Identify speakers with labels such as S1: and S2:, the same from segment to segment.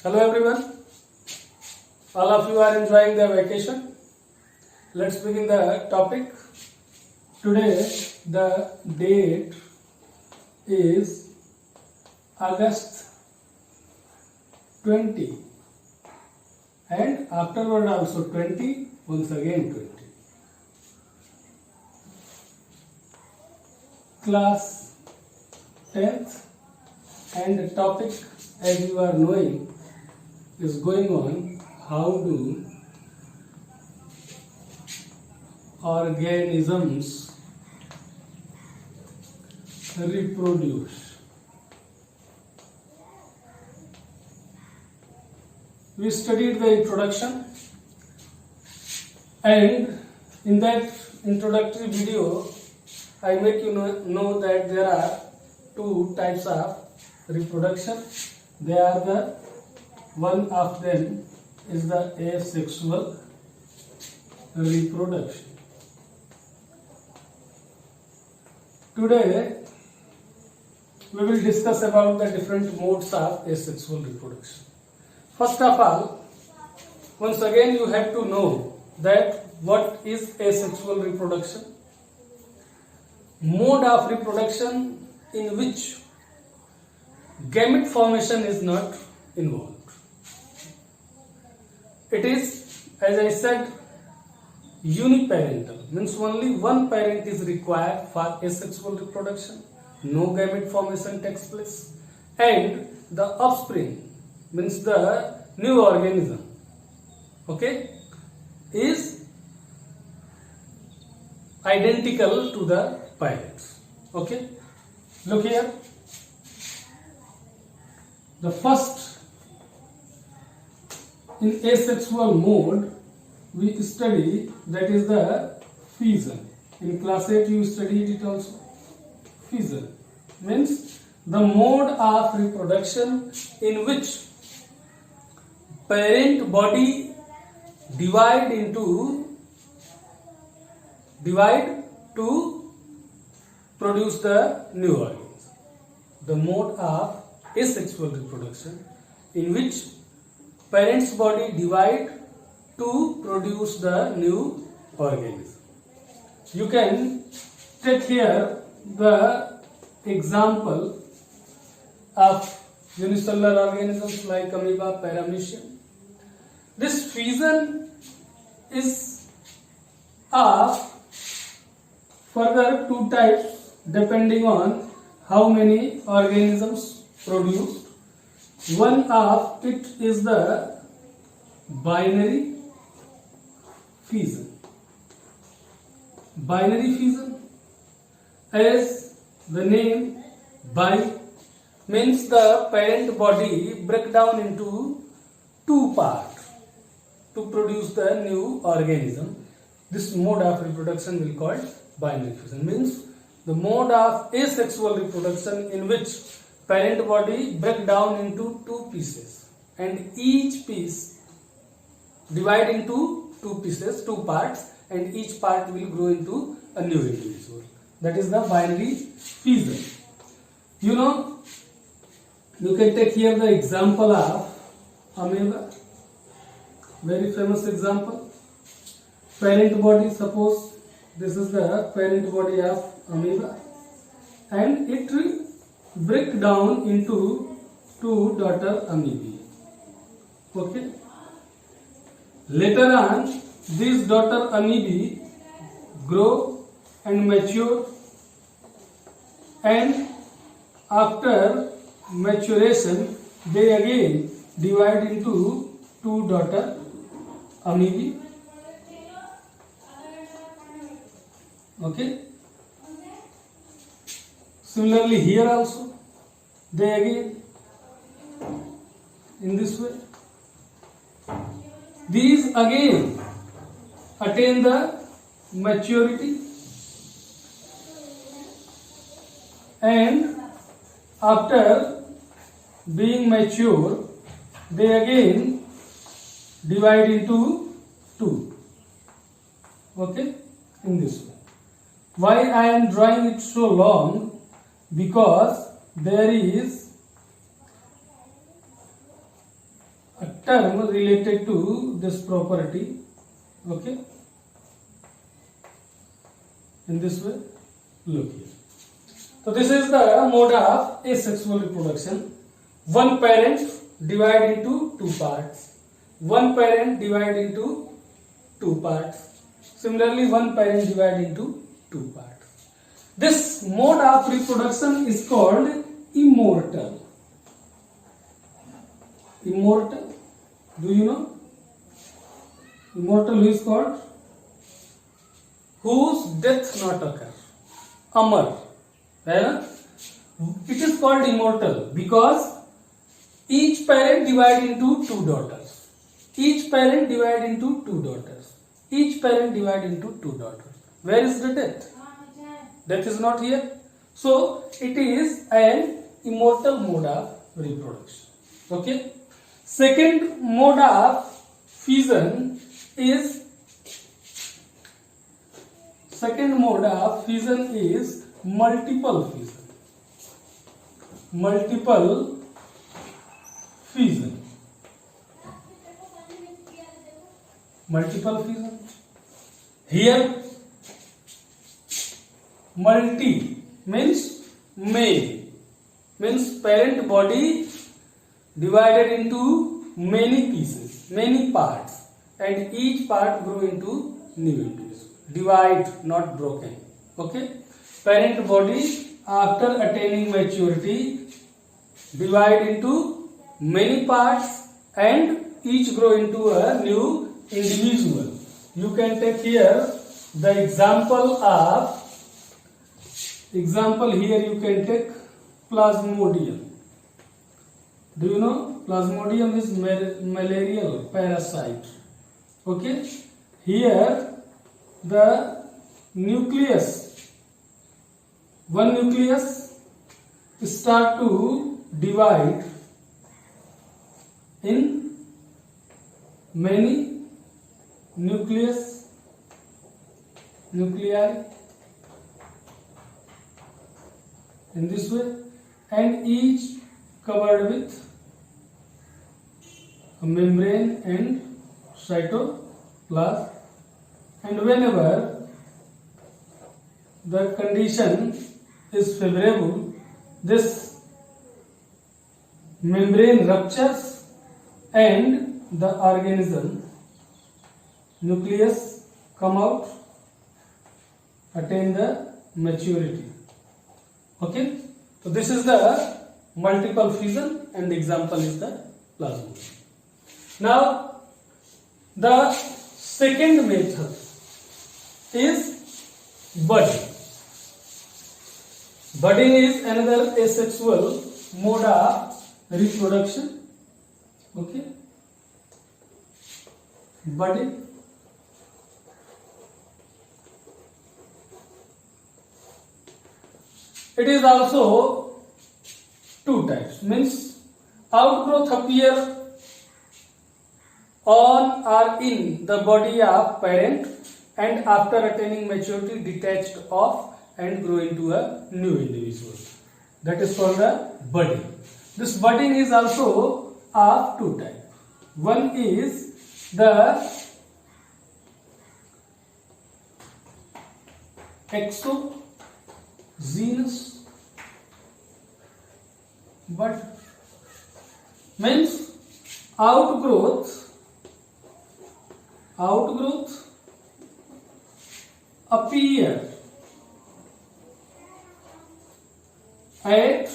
S1: Hello everyone. All of you are enjoying the vacation. Let's begin the topic. Today the date is August 20 and afterward also 20, once again 20. Class 10th and the topic, as you are knowing, is going on how do organisms reproduce. We studied the introduction, and in that introductory video I make you know that there are two types of reproduction. They are the one of them is the asexual reproduction. Today we will discuss about the different modes of asexual reproduction. First of all, once again you have to know that what is asexual reproduction. Mode of reproduction in which gamete formation is not involved. It is, as I said, uniparental, means only one parent is required for asexual reproduction. No gamete formation takes place, and the offspring, means the new organism, okay, is identical to the parents. Okay, look here. The first, in asexual mode, we study, that is the fission. In class 8 you studied it also. Fission means the mode of reproduction in which parent body divide to produce the new organs. The mode of asexual reproduction in which parent's body divide to produce the new organism. You can take here the example of unicellular organisms like amoeba, paramecium. This fission is of further two types depending on how many organisms produced. One of it is the binary fission. Binary fission, as the name bi means the parent body break down into two parts to produce the new organism. This mode of reproduction will be called binary fission, means the mode of asexual reproduction in which parent body break down into two pieces and each piece divide into two pieces, two parts, and each part will grow into a new individual. That is the binary fission. You know, you can take here the example of amoeba, very famous example. Parent body, suppose this is the parent body of amoeba, and it break down into two daughter amoebae. Okay. Later on, these daughter amoebae grow and mature, and after maturation they again divide into two daughter amoebae. Okay. Similarly here also they again in this way. These again attain the maturity, and after being mature they again divide into two. Okay, in this way. Why I am drawing it so long? Because there is a term related to this property. Okay, in this way, look here. So this is the mode of asexual reproduction. One parent divide into two parts. One parent divide into two parts. Similarly, one parent divide into two parts. This mode of reproduction is called immortal. Immortal. Do you know? Immortal who is called? Whose death not occur. Amar. Right? It is called immortal because each parent divide into two daughters. Each parent divide into two daughters. Each parent divide into two daughters. Where is the death? Death is not here. So it is an immortal mode of reproduction. Okay. Second mode of fission is multiple fission. Multiple fission. Multiple fission. Here, multi means many, means parent body divided into many pieces, many parts, and each part grow into new individual. Divide, not broken. Okay. Parent body after attaining maturity divide into many parts and each grow into a new individual. You can take here the example here you can take Plasmodium. Do you know Plasmodium is malarial parasite. Okay. Here the nucleus, one nucleus start to divide in many nuclei in this way, and each covered with a membrane and cytoplasm, and whenever the condition is favorable, this membrane ruptures and the organism nucleus come out, attain the maturity. Okay, so this is the multiple fission and the example is the plasmodium. Now the second method is budding. Budding is another asexual mode of reproduction. Okay, budding. It is also two types, means outgrowth appear on or in the body of parent and after attaining maturity detached off and grow into a new individual. That is called the budding. This budding is also of two types. One is the exogenous bud, means outgrowth appear at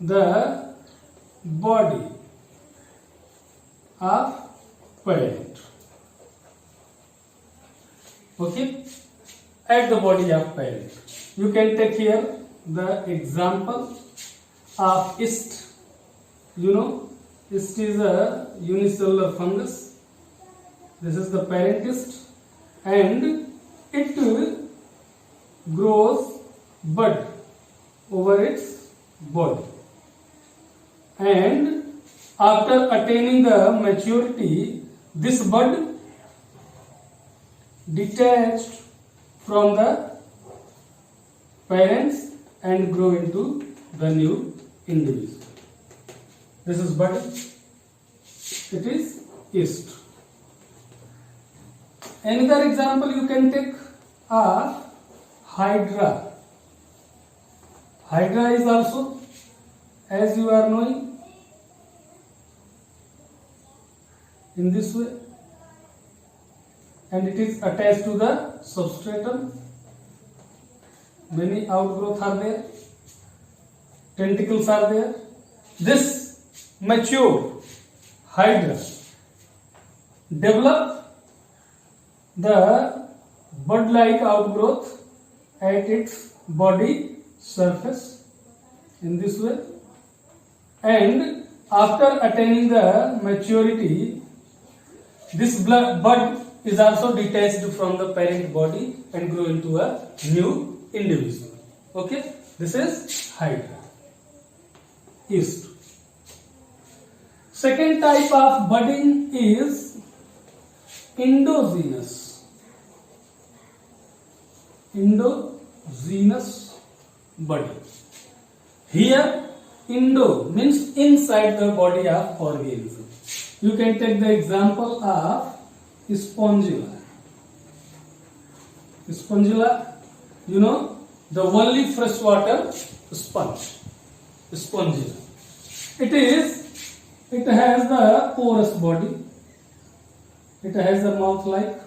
S1: the body of parent. Okay, at the body of parent. You can take here the example of yeast. You know, yeast is a unicellular fungus. This is the parent yeast, and it grows bud over its body, and after attaining the maturity, this bud detached from the parents and grow into the new individual. This is bud. It is yeast. Another example you can take are Hydra. Hydra is also, as you are knowing, in this way, and it is attached to the substratum. Many outgrowth are there, tentacles are there. This mature Hydra develop the bud-like outgrowth at its body surface in this way, and after attaining the maturity, this bud is also detached from the parent body and grow into a new individual. Okay, this is Hydra, yeast. Second type of budding is endogenous. Endogenous budding. Here, endo means inside the body of organism. You can take the example of Spongilla. Spongilla, you know, the only freshwater sponge. Spongilla. It has the porous body. It has a mouth-like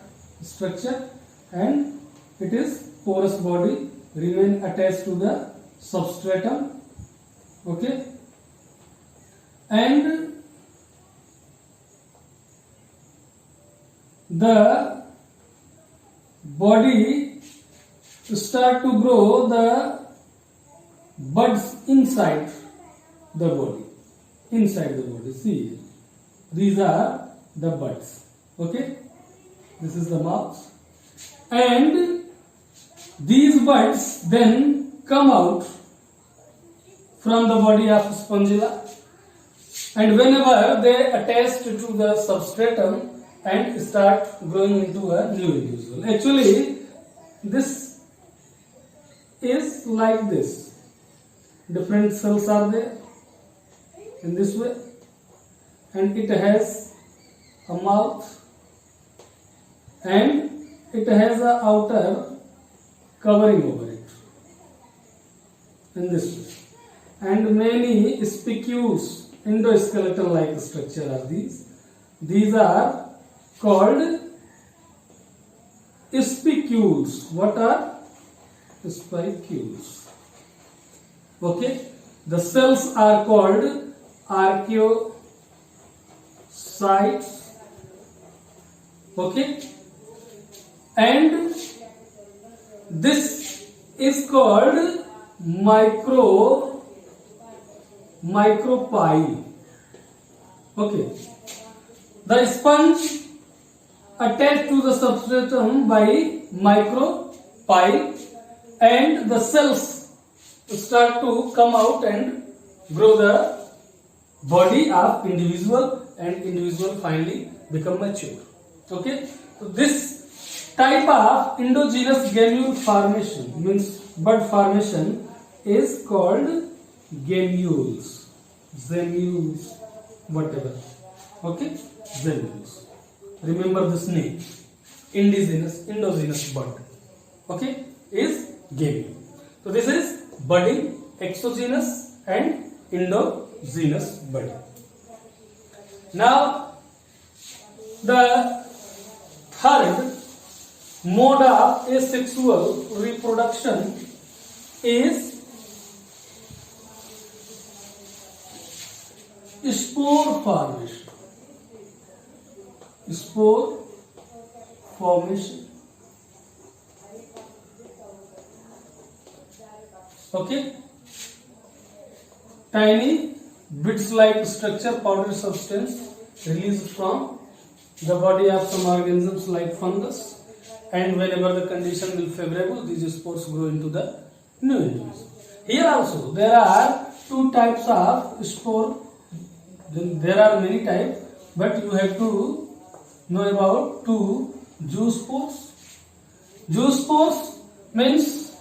S1: structure, and it is porous body, remain attached to the substratum. Okay, and the body start to grow the buds inside the body. Inside the body, see, these are the buds. Okay, this is the mouth, and these buds then come out from the body of Spongilla, and whenever they attach to the substratum and start growing into a new individual. Actually, this is like this. Different cells are there in this way, and it has a mouth, and it has a outer covering over it in this way, and many spicules, endoskeleton like structure are these. These are called spicules. What are spicules? Okay, the cells are called archaeocytes. Okay, and this is called micropyle. Okay, the sponge attached to the substratum by micropyle, and the cells start to come out and grow the body of individual, and individual finally become mature. Okay, so this type of endogenous gamule formation, means bud formation, is called gamules, gemmules, whatever. Okay, gemmules. Remember this name. Endogenous bud. Okay, is gamule. So this is budding, exogenous and endogenous budding. Now, the third mode of asexual reproduction is spore formation. Spore formation. Okay, tiny bits-like structure, powdery substance released from the body of some organisms like fungus, and whenever the condition will favorable, these spores grow into the new individual. Here also there are two types of spore. There are many types, but you have to know about two zoospores. Zoospores means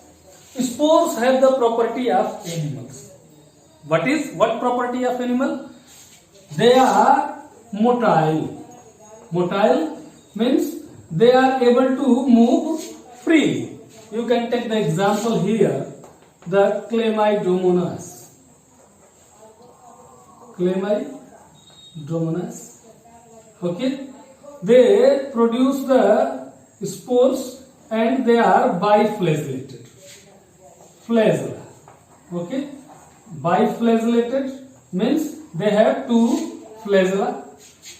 S1: spores have the property of animals. What property of animal? They are motile. Motile means they are able to move freely. You can take the example here, the Chlamydomonas. Chlamydomonas. Okay, they produce the spores and they are biflagellated. Flagella. Okay, biflagellated means they have two flagella,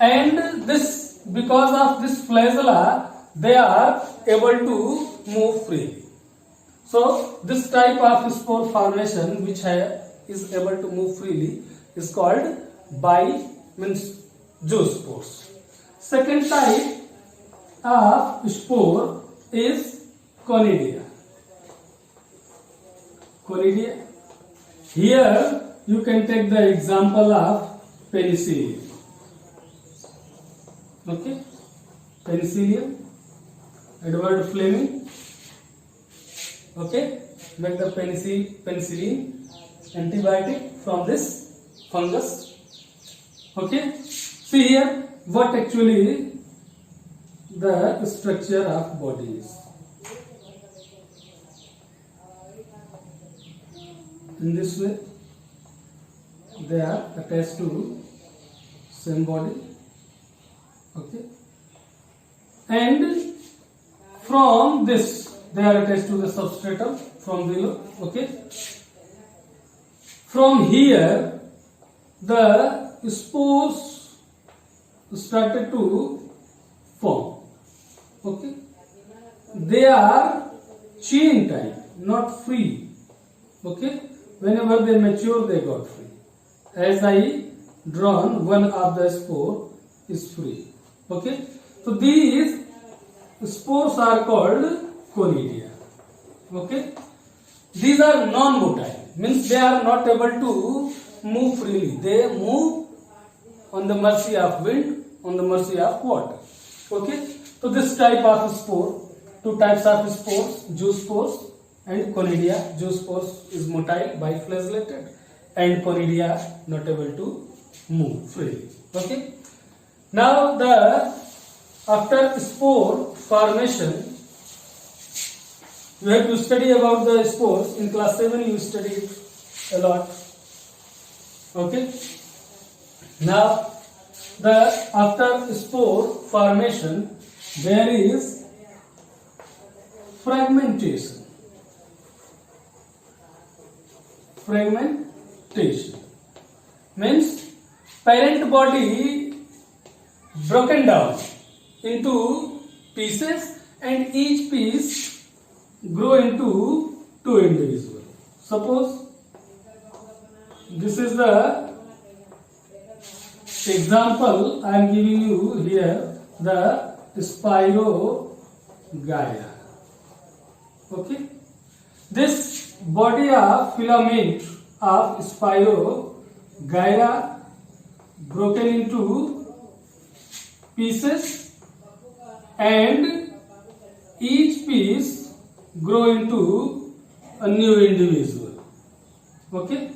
S1: and this, because of this flagella, they are able to move freely. So this type of spore formation which is able to move freely is called means zoospores. Second type of spore is conidia. Conidia. Here you can take the example of penicillium. Okay, penicillium, Edward Fleming. Okay, make the penicillin antibiotic from this fungus. Okay, see here what actually the structure of body is. In this way, they are attached to same body. Okay, and from this they are attached to the substratum from below. Okay, from here the spores started to form. Okay, they are chain type, not free. Okay, whenever they mature they got free. As I drawn, one of the spore is free. Okay, so these spores are called conidia. Okay, these are non-motile, means they are not able to move freely. They move on the mercy of wind, on the mercy of water. Okay, so this type of spore, two types of spores, zoospores and conidia. Zoospores is motile, biflagellated, and conidia not able to move freely. Okay, now after spore formation, you have to study about the spores. In class 7 you studied a lot. Okay, now after spore formation there is fragmentation. Fragmentation means parent body broken down into pieces, and each piece grow into two individuals. Suppose this is the example I am giving you here, the Spirogyra. Okay, this body of filament of Spirogyra broken into pieces, and each piece grow into a new individual. Okay,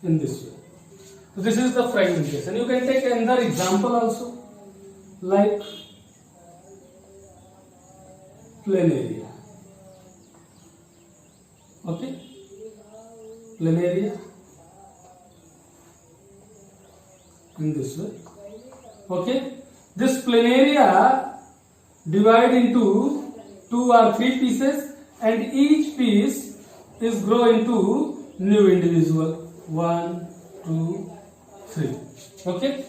S1: in this way. So this is the fragmentation. You can take another example also, like planaria. Okay, planaria in this way. Okay, this planaria divide into 2 or 3 pieces, and each piece is grow into new individual. 1, 2, 3. Okay,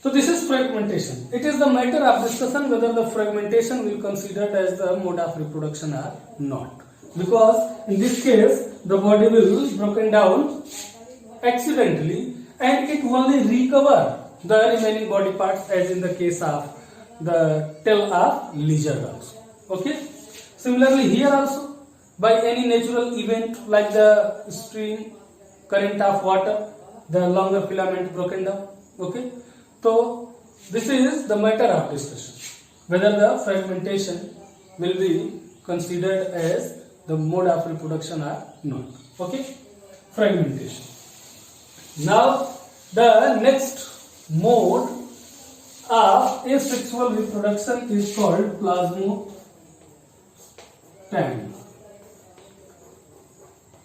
S1: so this is fragmentation. It is the matter of discussion whether the fragmentation will be considered as the mode of reproduction or not, because in this case the body will be broken down accidentally and it only recover the remaining body parts, as in the case of the tail of lizard also. Okay, similarly here also, by any natural event like the stream, current of water, the longer filament broken down. Okay, so this is the matter of discussion, whether the fragmentation will be considered as the mode of reproduction or not. Okay, fragmentation. Now the next mode of asexual reproduction is called plasmotome.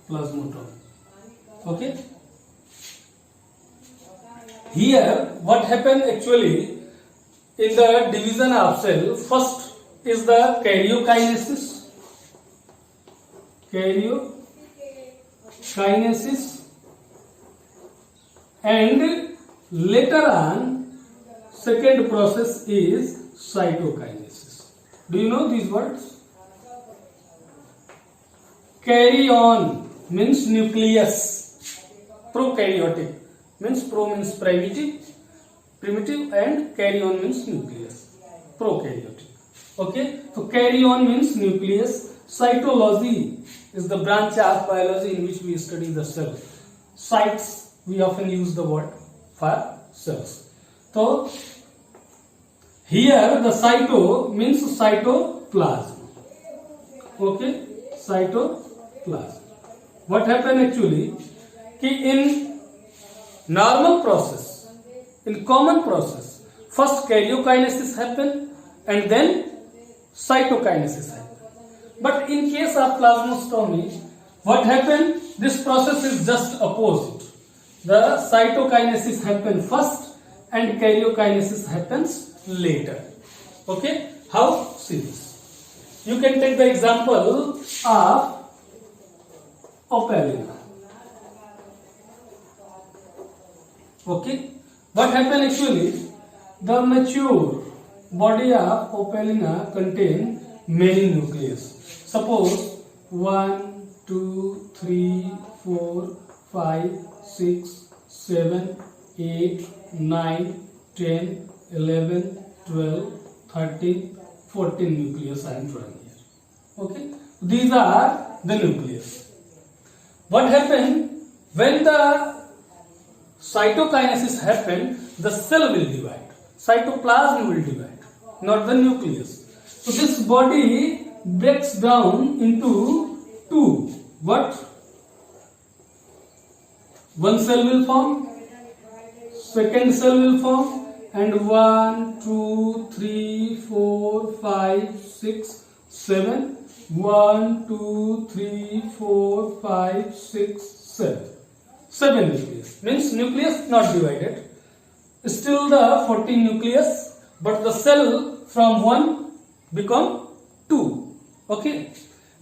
S1: Plasmotome. Okay. Here, what happened actually in the division of cell? First is the karyokinesis. Karyokinesis, and later on, second process is cytokinesis. Do you know these words? Karyon means nucleus. Prokaryotic means pro means primitive, and karyon means nucleus. Prokaryotic. Okay, so karyon means nucleus. Cytology is the branch of biology in which we study the cell. Cytes, we often use the word for cells. So here the cyto means cytoplasm. Okay, cytoplasm. What happened actually? In normal process, in common process, first karyokinesis happen and then cytokinesis happen. But in case of plasmostomy, what happened? This process is just opposite. The cytokinesis happens first and karyokinesis happens later. Okay? How? See this. You can take the example of Opalina. Okay? What happened actually? The mature body of Opalina contain many nucleus. Suppose 1, 2, 3, 4, 5, 6, 7, 8, 9, 10, 11, 12, 13, 14 nucleus I am drawing here. Okay? These are the nucleus. What happened? When the cytokinesis happened, the cell will divide. Cytoplasm will divide, not the nucleus. So this body breaks down into two. What? One cell will form, second cell will form, and 1, 2, 3, 4, 5, 6, 7. 1, 2, 3, 4, 5, 6, 7. 7 nucleus. Means nucleus not divided. Still the 14 nucleus, but the cell from 1 become 2. Okay.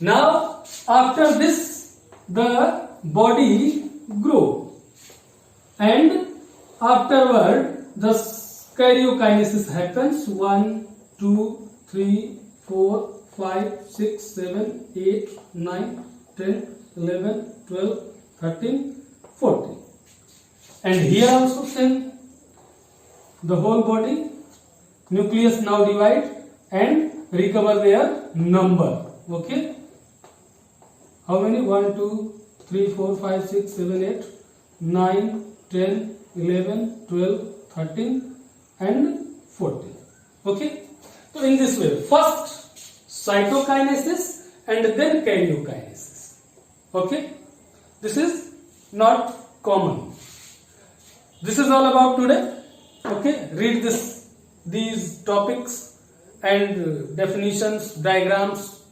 S1: Now after this the body grow, and afterward the karyokinesis happens. 1, 2, 3, 4, 5, 6, 7, 8, 9, 10, 11, 12, 13, 14. And here also same. The whole body, nucleus now divide and recover their number. Okay. How many? 1, 2, 3, 4, 5, 6, 7, 8, 9, 10, 11, 12, 13 and 14. Okay. So in this way, first cytokinesis and then karyokinesis. Okay. This is not common. This is all about today. Okay. Read these topics and definitions, diagrams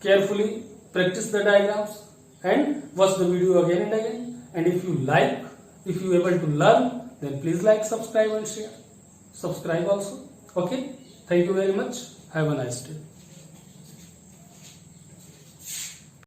S1: carefully. Practice the diagrams and watch the video again and again. And if you like, if you are able to learn, then please like, subscribe and share. Subscribe also. Okay. Thank you very much. Have a nice day.